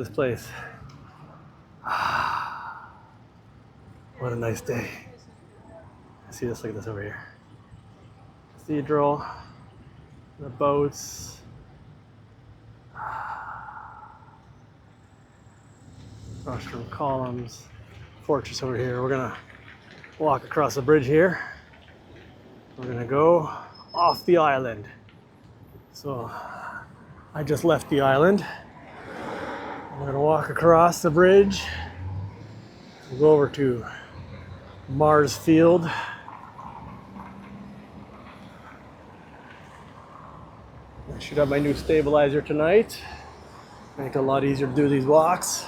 This place. What a nice day. See this, look at this over here. Cathedral, the boats. Rostrum columns, fortress over here. We're gonna walk across the bridge here. We're gonna go off the island. So I just left the island. I'm gonna walk across the bridge. We'll go over to Mars Field. I should have my new stabilizer tonight. Make it a lot easier to do these walks.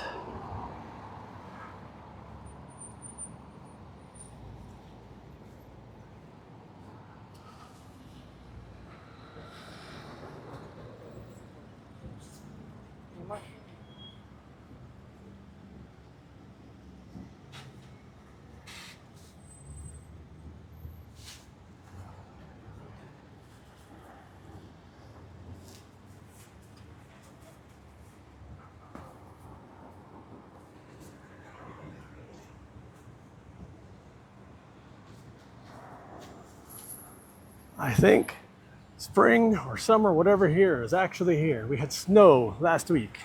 I think spring or summer, whatever here, is actually here. We had snow last week.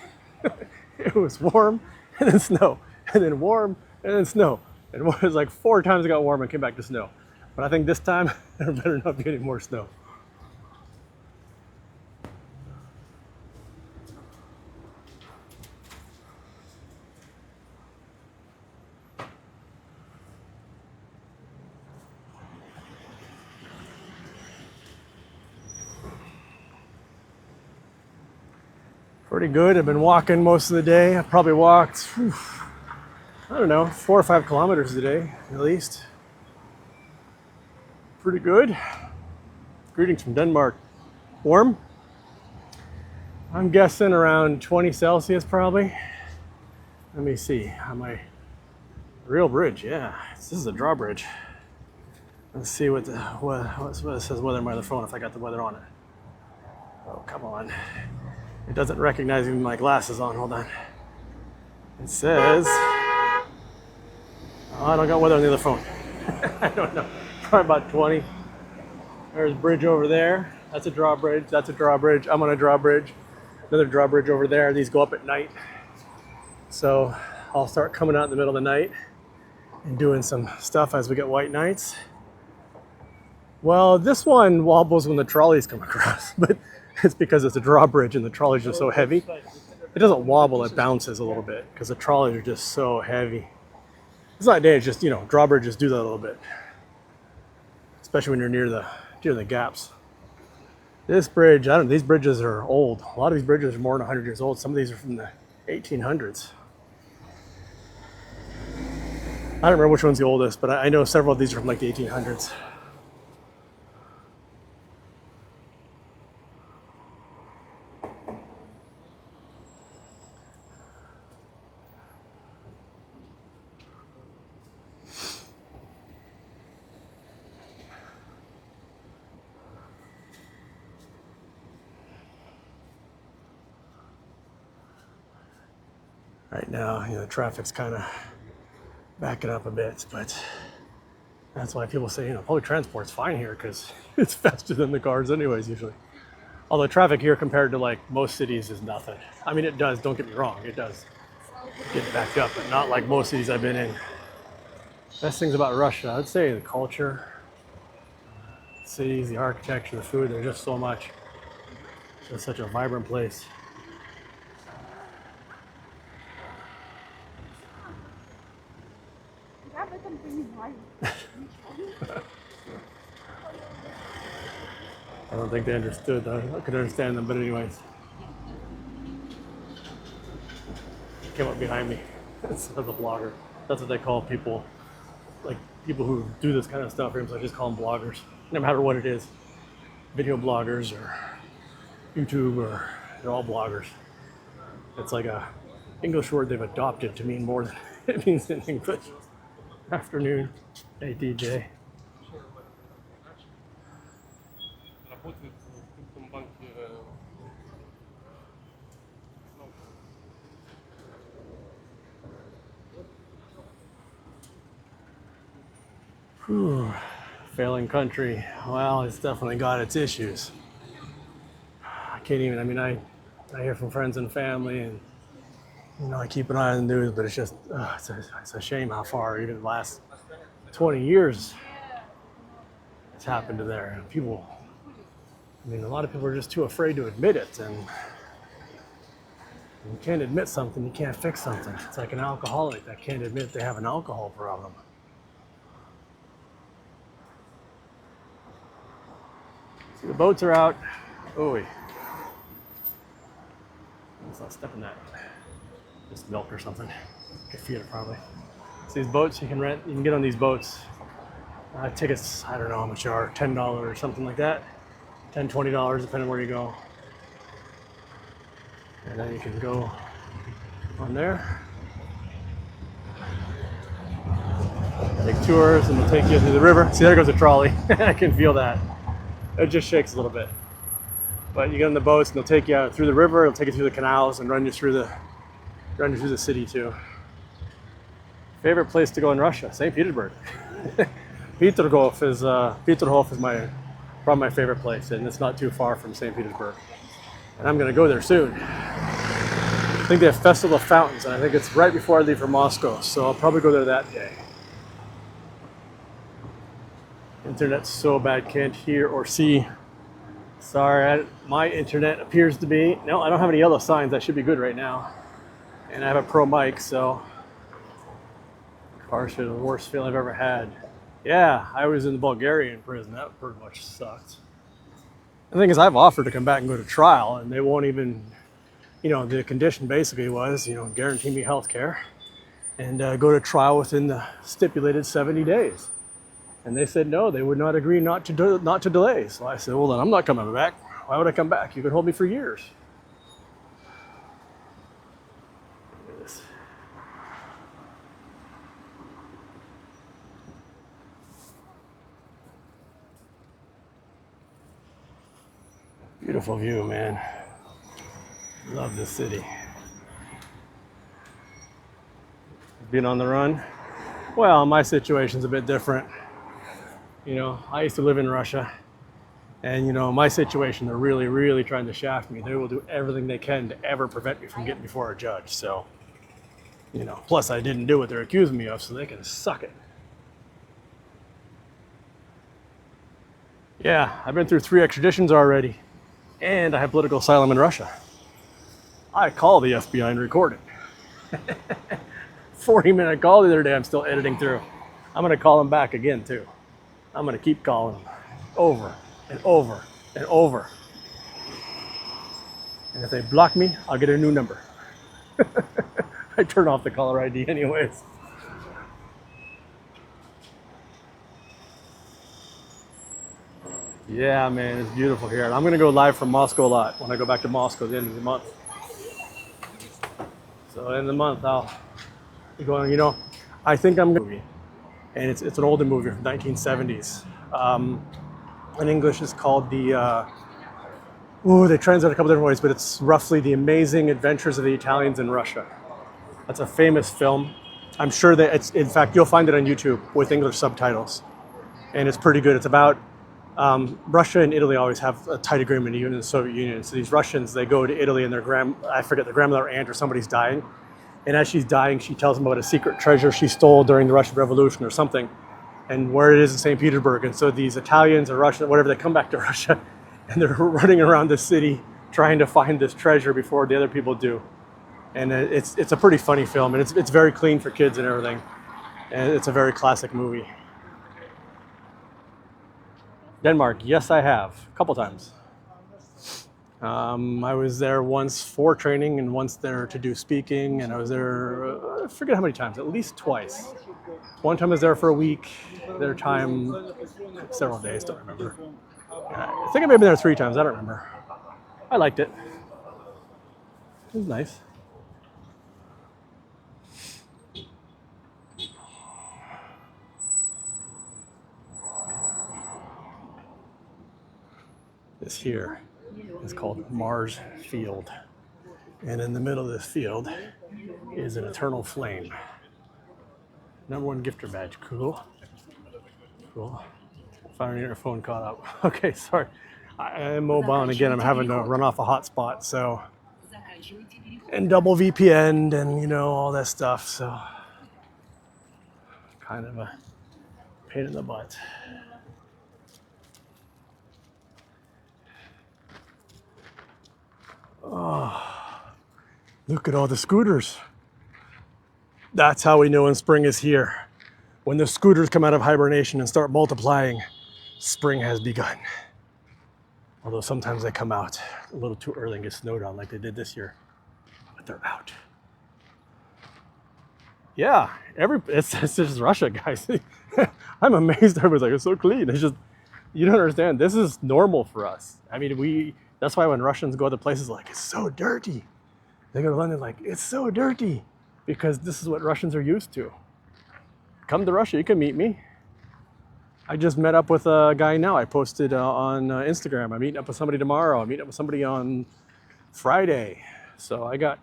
It was warm and then snow, and then warm and then snow. And it was like 4 times it got warm and came back to snow. But I think this time there better not be any more snow. Pretty good. I've been walking most of the day. I probably walked, I don't know, 4 or 5 kilometers a day, at least. Pretty good. Greetings from Denmark. Warm? I'm guessing around 20 Celsius probably. Let me see. On my real bridge, yeah. This is a drawbridge. Let's see what it says weather on my other phone if I got the weather on it. Oh, come on. It doesn't recognize even my glasses on. Hold on. It says, oh, I don't got weather on the other phone. I don't know. Probably about 20. There's a bridge over there. That's a drawbridge. That's a drawbridge. I'm on a drawbridge. Another drawbridge over there. These go up at night. So I'll start coming out in the middle of the night and doing some stuff as we get white nights. Well, this one wobbles when the trolleys come across, but it's because it's a drawbridge and the trolleys are so heavy. It doesn't wobble, it bounces a little bit because the trolleys are just so heavy. It's not day, it's just, drawbridges do that a little bit. Especially when you're near the gaps. This bridge, these bridges are old. A lot of these bridges are more than 100 years old. Some of these are from the 1800s. I don't remember which one's the oldest, but I know several of these are from like the 1800s. Right now, the traffic's kind of backing up a bit, but that's why people say, public transport's fine here because it's faster than the cars anyways, usually. Although traffic here compared to like most cities is nothing. I mean, it does, don't get me wrong, it does get backed up, but not like most cities I've been in. Best things about Russia, I'd say the culture, cities, the architecture, the food, there's just so much. It's such a vibrant place. I don't think they understood. I could understand them, but anyways. Came up behind me. That's a blogger. That's what they call people, like people who do this kind of stuff. I just call them bloggers, no matter what it is. Video bloggers or YouTube, or they're all bloggers. It's like a English word they've adopted to mean more than it means in English. Afternoon. Hey, DJ. Ooh, failing country. Well, it's definitely got its issues. I can't even, I mean, I hear from friends and family, and I keep an eye on the news, but it's just, it's a shame how far, even the last 20 years, it's happened to there. People, I mean, a lot of people are just too afraid to admit it, and you can't admit something, you can't fix something. It's like an alcoholic that can't admit they have an alcohol problem. See, the boats are out. Oh, let's not step in that. Just milk or something. You can feed it probably. So these boats you can rent, you can get on these boats. Tickets, I don't know how much they are, $10 or something like that. $10, $20, depending on where you go. And then you can go on there. Take tours and they'll take you through the river. See, there goes a trolley. I can feel that. It just shakes a little bit. But you get on the boats and they'll take you out through the river, they'll take you through the canals and run you through the city too. Favorite place to go in Russia? St. Petersburg. Peterhof is probably my favorite place, and it's not too far from St. Petersburg. And I'm gonna go there soon. I think they have Festival of Fountains, and I think it's right before I leave for Moscow, so I'll probably go there that day. Internet's so bad, can't hear or see. Sorry, my internet appears to be, no, I don't have any yellow signs. That should be good right now. And I have a pro mic, so car should have the worst feeling I've ever had. Yeah, I was in the Bulgarian prison. That pretty much sucked. The thing is, I've offered to come back and go to trial, and they won't even, the condition basically was, guarantee me health care and go to trial within the stipulated 70 days. And they said no, they would not agree not to delay. So I said, well, then I'm not coming back. Why would I come back? You could hold me for years. Look at this. Beautiful view, man. Love this city. Being on the run. Well, my situation's a bit different. I used to live in Russia, and my situation, they're really, really trying to shaft me. They will do everything they can to ever prevent me from getting before a judge. So, plus I didn't do what they're accusing me of, so they can suck it. Yeah, I've been through 3 extraditions already, and I have political asylum in Russia. I call the FBI and record it. 40-minute call the other day, I'm still editing through. I'm gonna call them back again too. I'm gonna keep calling them over and over and over. And if they block me, I'll get a new number. I turn off the caller ID anyways. Yeah, man, it's beautiful here. And I'm gonna go live from Moscow a lot when I go back to Moscow at the end of the month. So in the month, I'll be going, I think I'm gonna, and it's an older movie from 1970s. In English, it's called they translate it a couple different ways, but it's roughly The Amazing Adventures of the Italians in Russia. That's a famous film. I'm sure that in fact, you'll find it on YouTube with English subtitles. And it's pretty good. It's about Russia and Italy always have a tight agreement, even in the Soviet Union. So these Russians, they go to Italy and their grandmother or aunt or somebody's dying. And as she's dying, she tells them about a secret treasure she stole during the Russian Revolution or something, and where it is in St. Petersburg. And so these Italians or Russians, whatever, they come back to Russia and they're running around the city trying to find this treasure before the other people do. And it's a pretty funny film, and it's very clean for kids and everything. And it's a very classic movie. Denmark, yes, I have, a couple times. I was there once for training and once there to do speaking, and I was there, I forget how many times, at least twice. One time I was there for a week, the other time several days, don't remember. I think I may have been there 3 times, I don't remember. I liked it. It was nice. This here is called Mars Field. And in the middle of this field is an eternal flame. #1 gifter badge, cool. Cool. Finally, your phone caught up. Okay, sorry. I am mobile, and again, I'm having to run off a hotspot, so. And double VPN and, you know, all that stuff, so. Kind of a pain in the butt. Oh, look at all the scooters. That's how we know when spring is here. When the scooters come out of hibernation and start multiplying, spring has begun. Although sometimes they come out a little too early and get snowed on like they did this year. But they're out. Yeah, it's just Russia, guys. I'm amazed everybody's like, it's so clean. It's just, you don't understand. This is normal for us. I mean, that's why when Russians go to places like, it's so dirty. They go to London like, it's so dirty. Because this is what Russians are used to. Come to Russia, you can meet me. I just met up with a guy now. I posted on Instagram. I'm meeting up with somebody tomorrow. I'm meeting up with somebody on Friday. So I got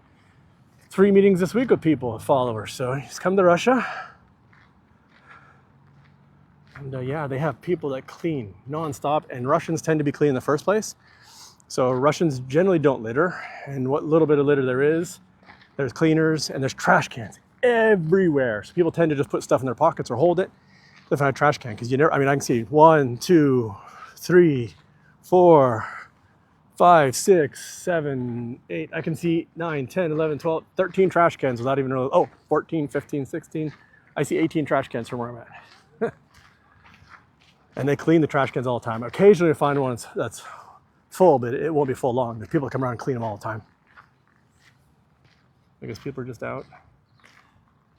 3 meetings this week with people, followers. So just come to Russia. And yeah, they have people that clean nonstop. And Russians tend to be clean in the first place. So Russians generally don't litter. And what little bit of litter there is, there's cleaners and there's trash cans everywhere. So people tend to just put stuff in their pockets or hold it. They find a trash can because you never, I mean, I can see 1, 2, 3, 4, 5, 6, 7, 8. I can see 9, 10, 11, 12, 13 trash cans without even really, 14, 15, 16. I see 18 trash cans from where I'm at. And they clean the trash cans all the time. Occasionally I find one that's full, but it won't be full long. The people come around and clean them all the time. I guess people are just out,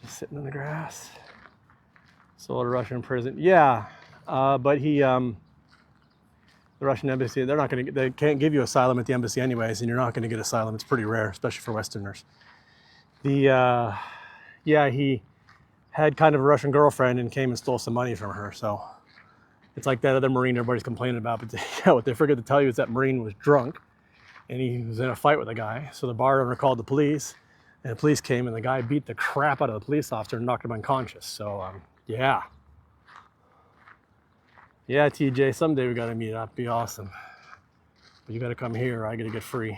just sitting in the grass. Sold a Russian prison. Yeah, but the Russian embassy, they can't give you asylum at the embassy anyways, and you're not going to get asylum. It's pretty rare, especially for Westerners. He had kind of a Russian girlfriend and came and stole some money from her. So it's like that other Marine everybody's complaining about. But yeah, what they forget to tell you is that Marine was drunk, and he was in a fight with a guy. So the bar owner called the police, and the police came, and the guy beat the crap out of the police officer and knocked him unconscious. So yeah. Yeah, TJ, someday we gotta meet up. Be awesome. But you gotta come here or I gotta get free.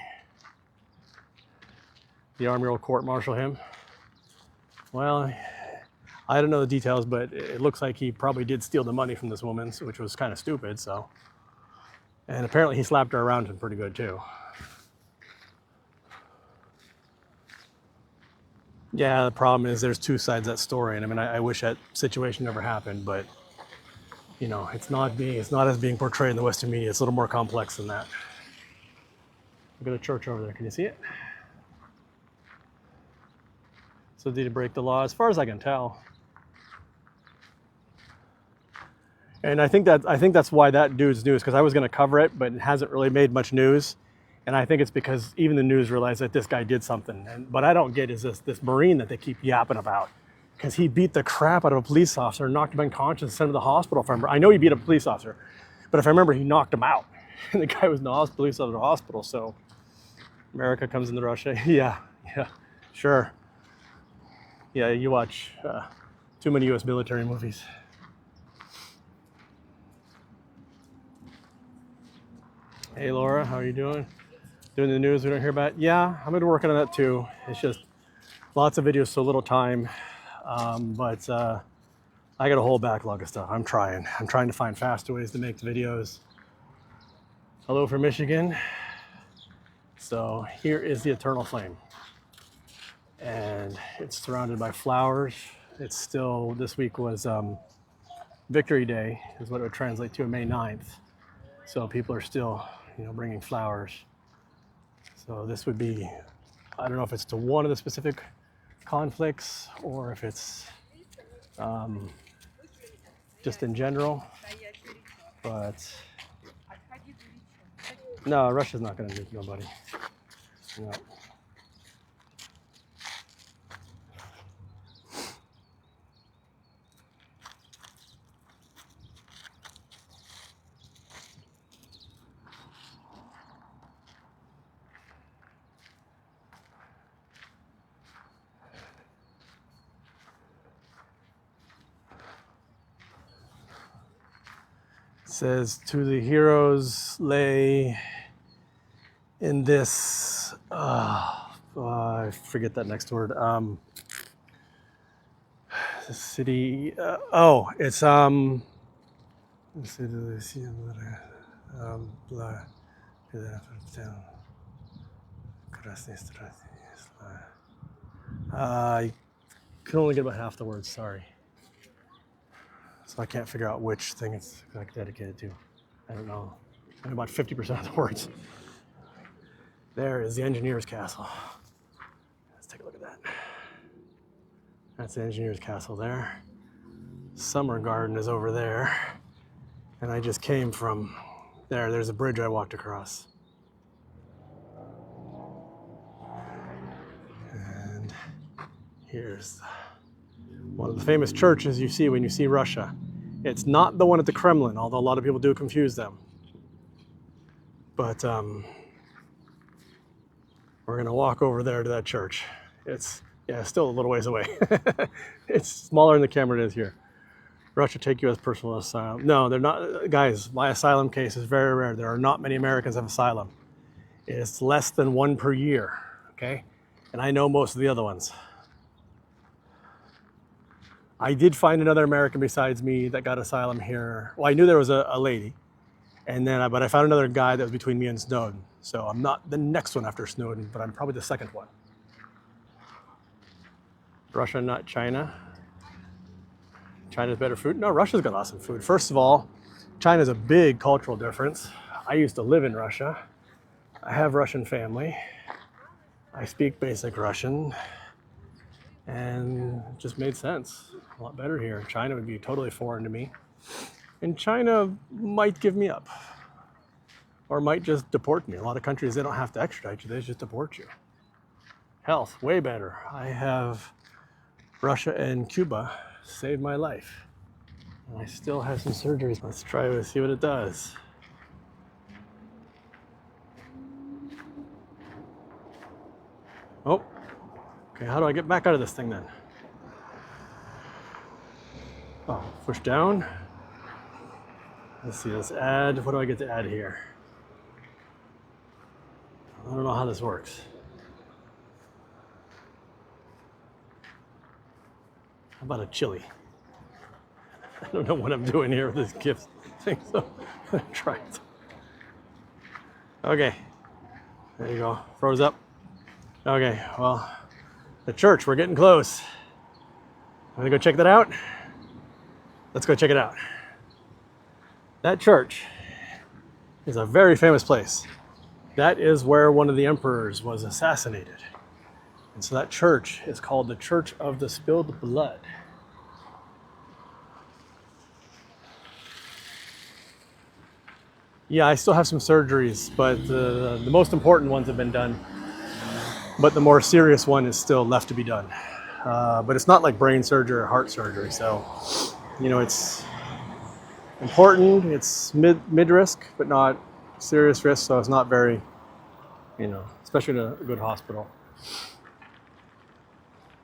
The Army will court-martial him. Well, I don't know the details, but it looks like he probably did steal the money from this woman, which was kind of stupid, so. And apparently he slapped her around him pretty good too. Yeah, the problem is there's 2 sides to that story, and I mean, I wish that situation never happened, but you know, it's not as being portrayed in the Western media. It's a little more complex than that. Look at the church over there. Can you see it? So did he break the law? As far as I can tell. And I think that's why that dude's news, because I was going to cover it, but it hasn't really made much news. And I think it's because even the news realized that this guy did something. But I don't get is this Marine that they keep yapping about. Because he beat the crap out of a police officer, knocked him unconscious, and sent him to the hospital. If I remember, I know he beat a police officer, but if I remember, he knocked him out. And the guy was in the hospital, police officer, hospital. So America comes into Russia. Yeah, sure. Yeah, you watch too many U.S. military movies. Hey, Laura, how are you doing? Doing the news we don't hear about? Yeah, I'm going to be working on that too. It's just lots of videos, so little time. But I got a whole backlog of stuff. I'm trying to find faster ways to make the videos. Hello from Michigan. So here is the Eternal Flame. And it's surrounded by flowers. It's still, this week was Victory Day, is what it would translate to on May 9th. So people are still, bringing flowers. So this would be, I don't know if it's to one of the specific conflicts or if it's just in general, but no, Russia's not going to nuke nobody. No. says, to the heroes lay in this, I forget that next word. The city, it's, I can only get about half the words, sorry. So I can't figure out which thing it's like dedicated to. I don't know. I'm about 50% of the words. There is the engineer's castle. Let's take a look at that. That's the engineer's castle there. Summer garden is over there. And I just came from there. There's a bridge I walked across. And here's one of the famous churches you see when you see Russia. It's not the one at the Kremlin, although a lot of people do confuse them. But we're gonna walk over there to that church. It's still a little ways away. It's smaller than the camera is here. Russia take you as personal asylum. No, they're not, guys, my asylum case is very rare. There are not many Americans have asylum. It's less than 1 per year, okay? And I know most of the other ones. I did find another American besides me that got asylum here. Well, I knew there was a lady, but I found another guy that was between me and Snowden. So I'm not the next one after Snowden, but I'm probably the second one. Russia, not China. China's better food? No, Russia's got awesome food. First of all, China's a big cultural difference. I used to live in Russia. I have Russian family. I speak basic Russian. And it just made sense. A lot better here. China would be totally foreign to me. And China might give me up. Or might just deport me. A lot of countries, they don't have to extradite you, they just deport you. Health, way better. I have Russia and Cuba saved my life. And I still have some surgeries. Let's try to see what it does. Oh, okay, how do I get back out of this thing then? Oh, push down. Let's see, let's add, what do I get to add here? I don't know how this works. How about a chili? I don't know what I'm doing here with this gift thing, so I'm gonna try it. Okay, there you go, froze up. Okay, well, the church, we're getting close. I'm gonna go check that out. Let's go check it out. That church is a very famous place. That is where one of the emperors was assassinated. And so that church is called the Church of the Spilled Blood. Yeah, I still have some surgeries, but the most important ones have been done. But the more serious one is still left to be done. But it's not like brain surgery or heart surgery. So, you know, it's important. It's mid risk, but not serious risk. So it's not very, you know, especially in a good hospital.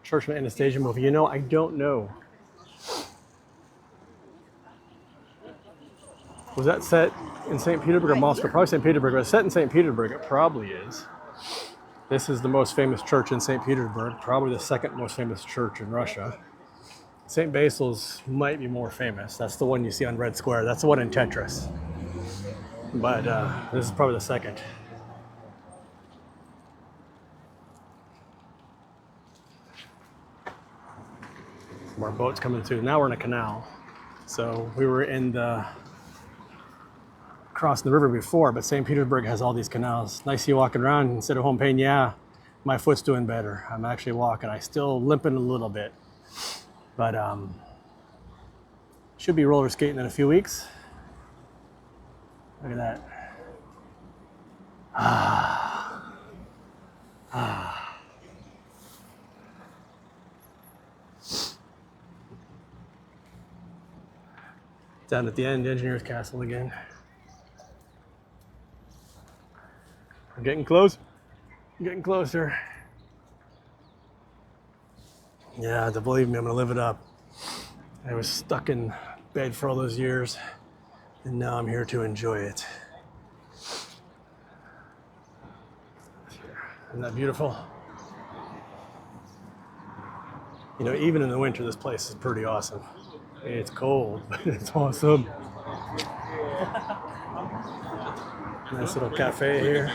Churchman Anastasia movie. You know, I don't know. Was that set in St. Petersburg or Moscow? Probably St. Petersburg. But it's set in St. Petersburg. It probably is. This is the most famous church in St. Petersburg. Probably the second most famous church in Russia. St. Basil's might be more famous. That's the one you see on Red Square. That's the one in Tetris. But this is probably the second. More boats coming through. Now we're in a canal. So we were crossing the river before, but St. Petersburg has all these canals. Nice you walking around instead of home pain. Yeah, my foot's doing better. I'm actually walking. I still limping a little bit, but should be roller skating in a few weeks. Look at that. Down at the end, Engineer's Castle again. I'm getting close. I'm getting closer. Yeah, believe me, I'm gonna live it up. I was stuck in bed for all those years. And now I'm here to enjoy it. Isn't that beautiful? You know, even in the winter, this place is pretty awesome. It's cold, but it's awesome. Nice little cafe here.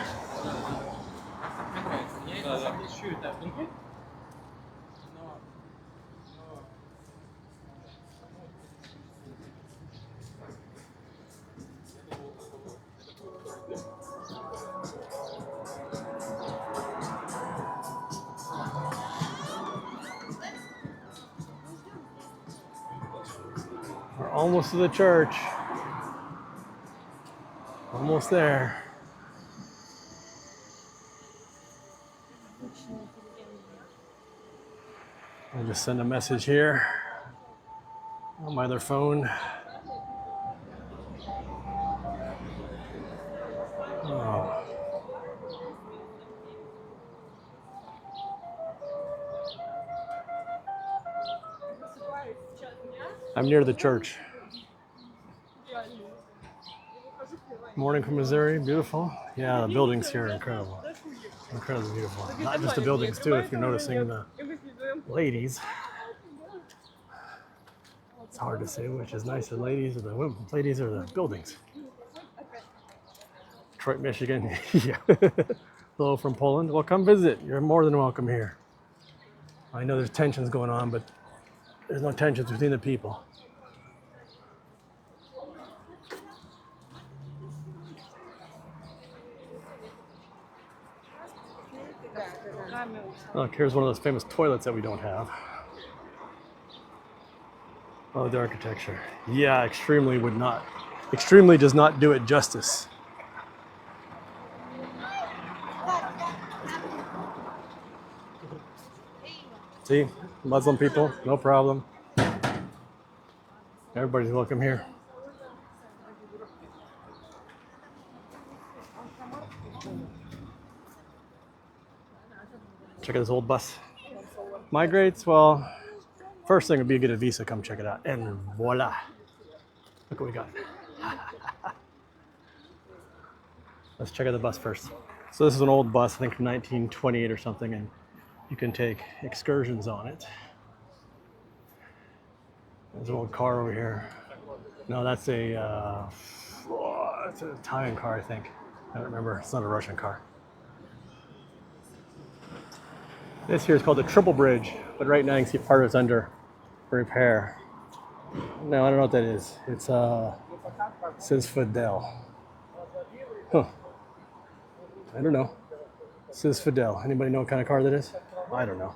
We're almost to the church. Almost there. I'll just send a message here on my other phone. Oh. I'm near the church. Morning from Missouri, beautiful. Yeah, the buildings here are incredible. Incredibly beautiful. Not just the buildings too, if you're noticing the ladies. It's hard to say which is nicer, ladies or the women, ladies or the buildings. Detroit, Michigan. Yeah. Hello from Poland. Well, come visit. You're more than welcome here. I know there's tensions going on, but there's no tensions between the people. Look, here's one of those famous toilets that we don't have. Oh, the architecture. Yeah, extremely does not do it justice. See, Muslim people, no problem. Everybody's welcome here. Check out this old bus. Migrates, well, first thing would be to get a visa, come check it out. And voila, look what we got. Let's check out the bus first. So this is an old bus, I think from 1928 or something, and you can take excursions on it. There's an old car over here. No, that's it's an Italian car, I think. I don't remember, it's not a Russian car. This here is called the Triple Bridge, but right now you can see part of it's under repair. No, I don't know what that is. It says Fidel. Huh. I don't know. It says Fidel. Anybody know what kind of car that is? I don't know.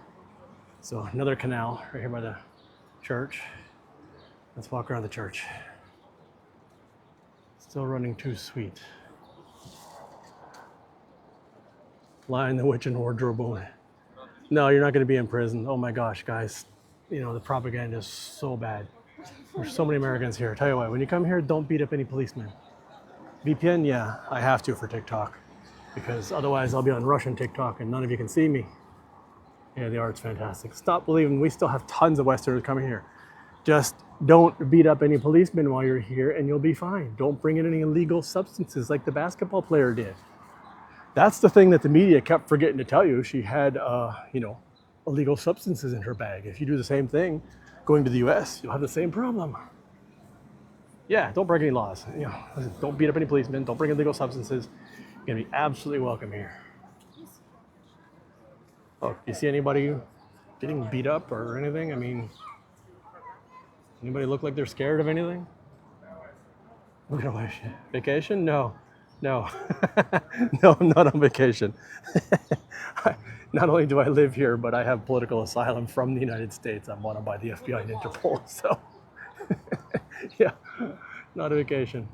So another canal right here by the church. Let's walk around the church. Still running too sweet. Lion, the Witch, and Wardrobe. No, you're not going to be in prison. Oh my gosh, guys. You know, the propaganda is so bad. There's so many Americans here. Tell you what, when you come here, don't beat up any policemen. VPN, yeah, I have to for TikTok. Because otherwise I'll be on Russian TikTok and none of you can see me. Yeah, the art's fantastic. Stop believing, we still have tons of Westerners coming here. Just don't beat up any policemen while you're here and you'll be fine. Don't bring in any illegal substances like the basketball player did. That's the thing that the media kept forgetting to tell you. She had, illegal substances in her bag. If you do the same thing, going to the US, you'll have the same problem. Yeah, don't break any laws. You know, don't beat up any policemen. Don't bring illegal substances. You're gonna be absolutely welcome here. Oh, you see anybody getting beat up or anything? I mean, anybody look like they're scared of anything? Vacation? No. No, no, I'm not on vacation. Not only do I live here, but I have political asylum from the United States. I'm wanted by the FBI and Interpol, so yeah, not a vacation.